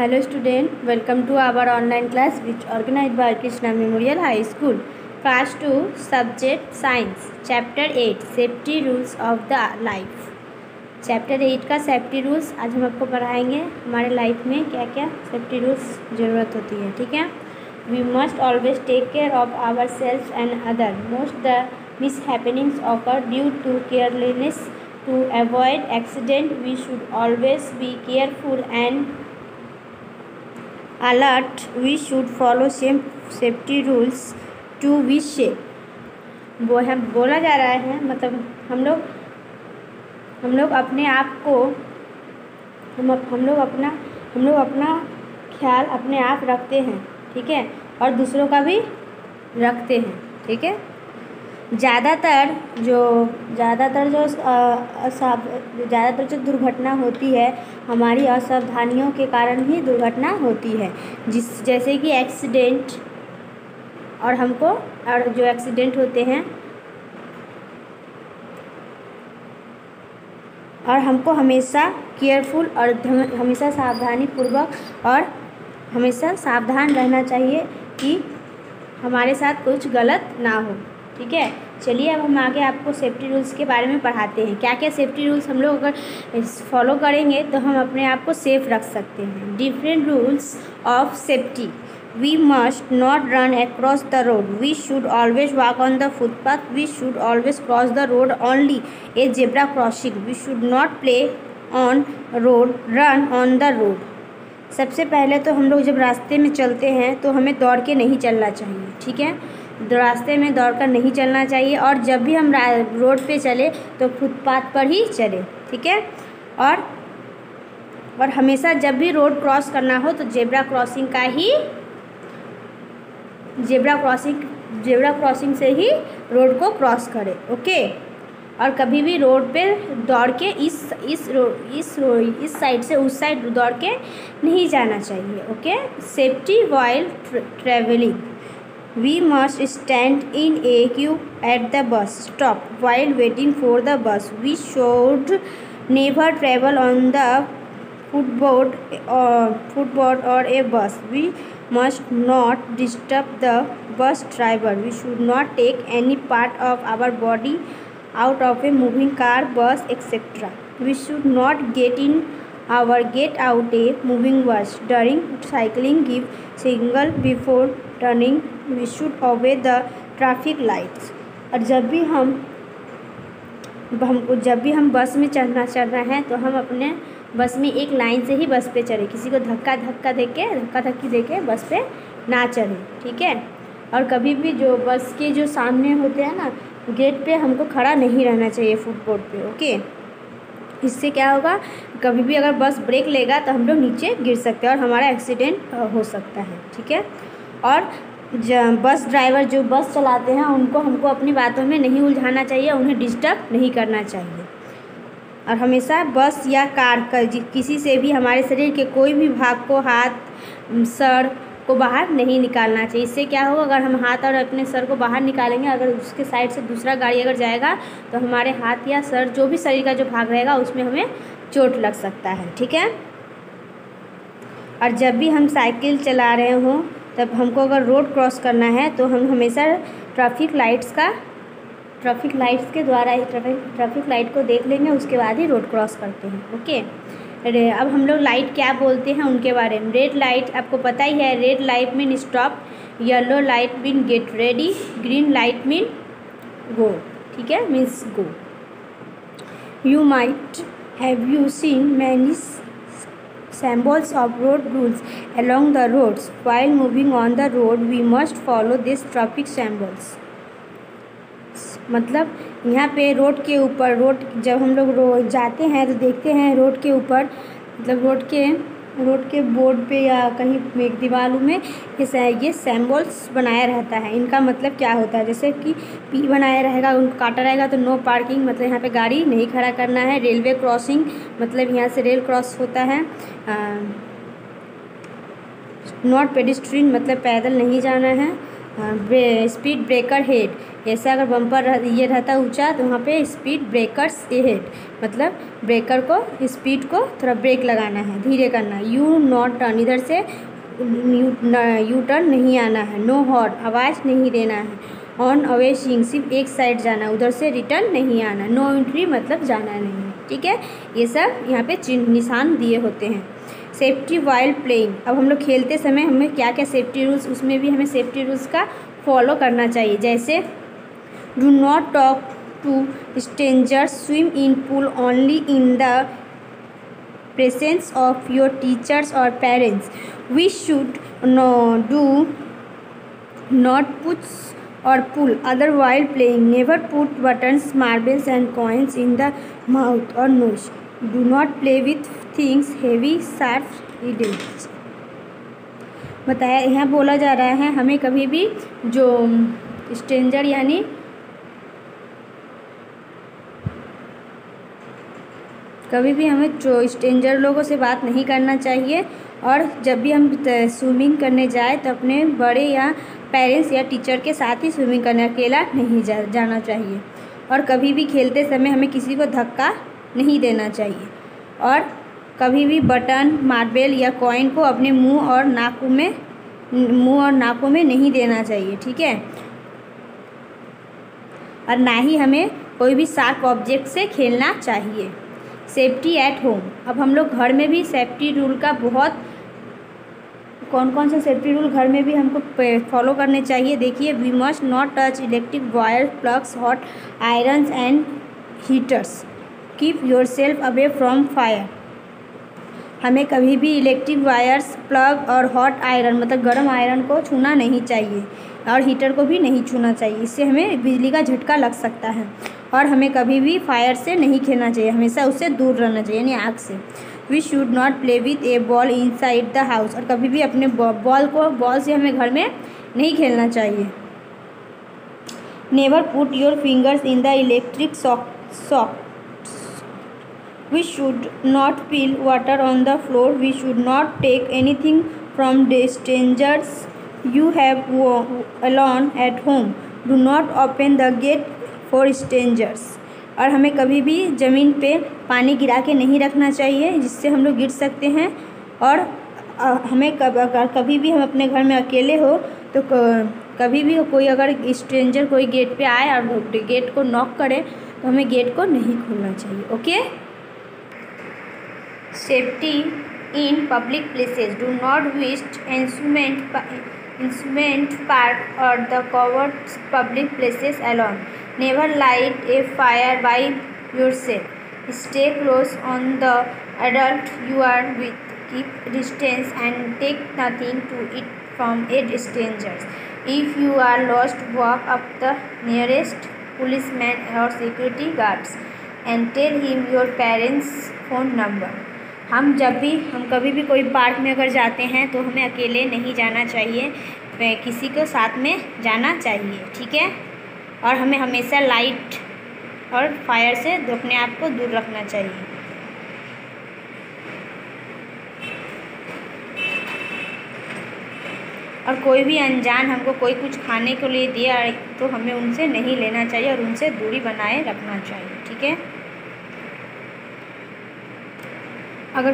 Hello student, welcome to our online class which organized by Krishna Memorial High School. Class 2, Subject Science, Chapter 8, Safety Rules of the Life. Chapter 8 का safety rules आज हम आपको पढ़ाएंगे। हमारे life में क्या क्या सेफ्टी रूल्स ज़रूरत होती है, ठीक है। We must always take care of our self and other. Most the mishappenings occur due to carelessness. To avoid accident we should always be careful and alert. We should follow same safety rules to be safe. वो हम बोला जा रहा है, मतलब हम लोग अपने आप को हम लोग अपना ख्याल अपने आप रखते हैं, ठीक है, और दूसरों का भी रखते हैं, ठीक है। ज़्यादातर जो दुर्घटना होती है हमारी असावधानियों के कारण ही दुर्घटना होती है, जैसे कि एक्सीडेंट। और जो एक्सीडेंट होते हैं और हमको हमेशा केयरफुल और हमेशा सावधानीपूर्वक और हमेशा सावधान रहना चाहिए कि हमारे साथ कुछ गलत ना हो, ठीक है। चलिए अब हम आगे आपको सेफ्टी रूल्स के बारे में पढ़ाते हैं। क्या क्या सेफ्टी रूल्स हम लोग अगर फॉलो करेंगे तो हम अपने आप को सेफ रख सकते हैं। Different rules of safety. We must not run across the road. We should always walk on the footpath. We should always cross the road only a zebra crossing. We should not play on road, run on the road. सबसे पहले तो हम लोग जब रास्ते में चलते हैं तो हमें दौड़ के नहीं चलना चाहिए, ठीक है। रास्ते में दौड़कर नहीं चलना चाहिए और जब भी हम रोड पे चले तो फुटपाथ पर ही चले, ठीक है। और हमेशा जब भी रोड क्रॉस करना हो तो जेब्रा क्रॉसिंग से ही रोड को क्रॉस करें, ओके। और कभी भी रोड पे दौड़ के इस साइड से उस साइड दौड़ के नहीं जाना चाहिए, okay. Safety while travelling. We must stand in a queue at the bus stop while waiting for the bus. We should never travel on the footboard or a bus. We must not disturb the bus driver. We should not take any part of our body out of a moving car, bus, etc. We should not get out a moving bus during cycling. Give signal before turning. We should obey the traffic lights. और जब भी हम बस में चढ़ना है तो हम अपने बस में एक लाइन से ही बस पे चढ़े। किसी को धक्का-धक्की दे के बस पे ना चढ़े, ठीक है। और कभी भी जो बस के जो सामने होते हैं ना गेट पे हमको खड़ा नहीं रहना चाहिए फुटबोर्ड पे, ओके। इससे क्या होगा, कभी भी अगर बस ब्रेक लेगा तो हम लोग नीचे गिर सकते हैं और हमारा एक्सीडेंट हो सकता है, ठीक है। और बस ड्राइवर जो बस चलाते हैं हमको अपनी बातों में नहीं उलझाना चाहिए, उन्हें डिस्टर्ब नहीं करना चाहिए। और हमेशा बस या कार किसी से भी हमारे शरीर के कोई भी भाग को, हाथ, सर को बाहर नहीं निकालना चाहिए। इससे क्या होगा, अगर हम हाथ और अपने सर को बाहर निकालेंगे, अगर उसके साइड से दूसरा गाड़ी अगर जाएगा तो हमारे हाथ या सर जो भी शरीर का जो भाग रहेगा उसमें हमें चोट लग सकता है, ठीक है। और जब भी हम साइकिल चला रहे हों तब हमको अगर रोड क्रॉस करना है तो हम हमेशा ट्रैफिक लाइट्स के द्वारा ही ट्रैफिक लाइट को देख लेंगे, उसके बाद ही रोड क्रॉस करते हैं, ओके। अब हम लोग लाइट क्या बोलते हैं उनके बारे में। रेड लाइट आपको पता ही है, red light mean stop, yellow light mean get ready, green light mean go, ठीक है, means go. You might have you seen many symbols of road rules along the roads. While moving on the road, we must follow these traffic symbols. मतलब यहाँ पे road जब हम लोग जाते हैं तो देखते हैं रोड के ऊपर, मतलब रोड के बोर्ड पे या कहीं एक दीवारों में ये सिम्बल्स बनाया रहता है। इनका मतलब क्या होता है, जैसे कि पी बनाया रहेगा, उनको काटा रहेगा तो नो पार्किंग, मतलब यहाँ पे गाड़ी नहीं खड़ा करना है। रेलवे क्रॉसिंग, मतलब यहाँ से रेल क्रॉस होता है। नॉट पेडिस्ट्रियन, मतलब पैदल नहीं जाना है। स्पीड ब्रेकर हेड, ऐसा अगर बम्पर ये रहता ऊंचा तो वहाँ पे स्पीड ब्रेकर्स हेड, मतलब ब्रेकर को स्पीड को थोड़ा ब्रेक लगाना है, धीरे करना है। यू नॉट टर्न, इधर से यू टर्न नहीं आना है। नो हॉर्न, आवाज़ नहीं देना है। ऑन अवे स्विंग, सिर्फ एक साइड जाना, उधर से रिटर्न नहीं आना। नो एंट्री, मतलब जाना नहीं, ठीक है। ये सब यहाँ पे चिन्ह निशान दिए होते हैं। सेफ्टी वाइल प्लेइंग, अब हम लोग खेलते समय हमें क्या क्या सेफ्टी रूल्स, उसमें भी हमें सेफ्टी रूल्स का फॉलो करना चाहिए। जैसे do not talk to strangers, swim in pool only in the presence of your teachers और parents, we should do not push or pull other while playing, never put buttons, marbles and coins in the mouth or nose, do not play with things heavy, sharp needles। बताया, यहाँ बोला जा रहा है हमें कभी भी जो स्ट्रेंजर यानी कभी भी हमें जो स्ट्रेंजर लोगों से बात नहीं करना चाहिए, और जब भी हम स्विमिंग करने जाए तो अपने बड़े या पेरेंट्स या टीचर के साथ ही स्विमिंग करने, अकेला नहीं जाना चाहिए। और कभी भी खेलते समय हमें किसी को धक्का नहीं देना चाहिए, और कभी भी बटन, मार्बल या कॉइन को अपने मुंह और नाकों में नहीं देना चाहिए, ठीक है। और ना ही हमें कोई भी शार्प ऑब्जेक्ट से खेलना चाहिए। सेफ्टी एट होम, अब हम लोग घर में भी सेफ्टी रूल का बहुत, कौन कौन से सेफ्टी रूल घर में भी हमको फॉलो करने चाहिए, देखिए। We must not touch electric wire, plugs, hot irons and heaters, keep yourself away from fire. हमें कभी भी इलेक्ट्रिक वायर्स, प्लग और हॉट आयरन, मतलब गर्म आयरन को छूना नहीं चाहिए, और हीटर को भी नहीं छूना चाहिए, इससे हमें बिजली का झटका लग सकता है। और हमें कभी भी फायर से नहीं खेलना चाहिए, हमेशा उससे दूर रहना चाहिए, यानी आग से। We should not play with a ball inside the house, और कभी भी अपने बॉल से हमें घर में नहीं खेलना चाहिए। Never put your fingers in the electric socket, we should not spill water on the floor, we should not take anything from the strangers you have alone at home, do not open the gate for strangers. और हमें कभी भी ज़मीन पे पानी गिरा के नहीं रखना चाहिए, जिससे हम लोग गिर सकते हैं। और हमें कभी भी हम अपने घर में अकेले हो तो कभी भी कोई अगर स्ट्रेंजर कोई गेट पे आए और गेट को नॉक करे तो हमें गेट को नहीं खोलना चाहिए, okay. Safety in public places, do not waste instrument park और the covered public places alone, never light a fire by yourself, stay close on the adult you are with, keep distance and take nothing to eat from a stranger, if you are lost walk up the nearest policeman or security guards and tell him your parents phone number। हम कभी भी कोई park में अगर जाते हैं तो हमें अकेले नहीं जाना चाहिए, किसी को साथ में जाना चाहिए, ठीक है। और हमें हमेशा लाइट और फायर से अपने आप को दूर रखना चाहिए। और कोई भी अनजान हमको कोई कुछ खाने के लिए दिया तो हमें उनसे नहीं लेना चाहिए और उनसे दूरी बनाए रखना चाहिए, ठीक है। अगर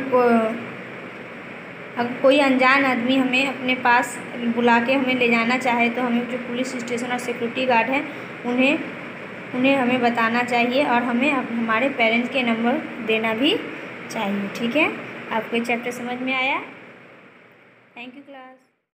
कोई अनजान आदमी हमें अपने पास बुला के हमें ले जाना चाहे तो हमें जो पुलिस स्टेशन और सिक्योरिटी गार्ड हैं उन्हें हमें बताना चाहिए, और हमें हमारे पेरेंट्स के नंबर देना भी चाहिए, ठीक है। आपको चैप्टर समझ में आया? Thank you class.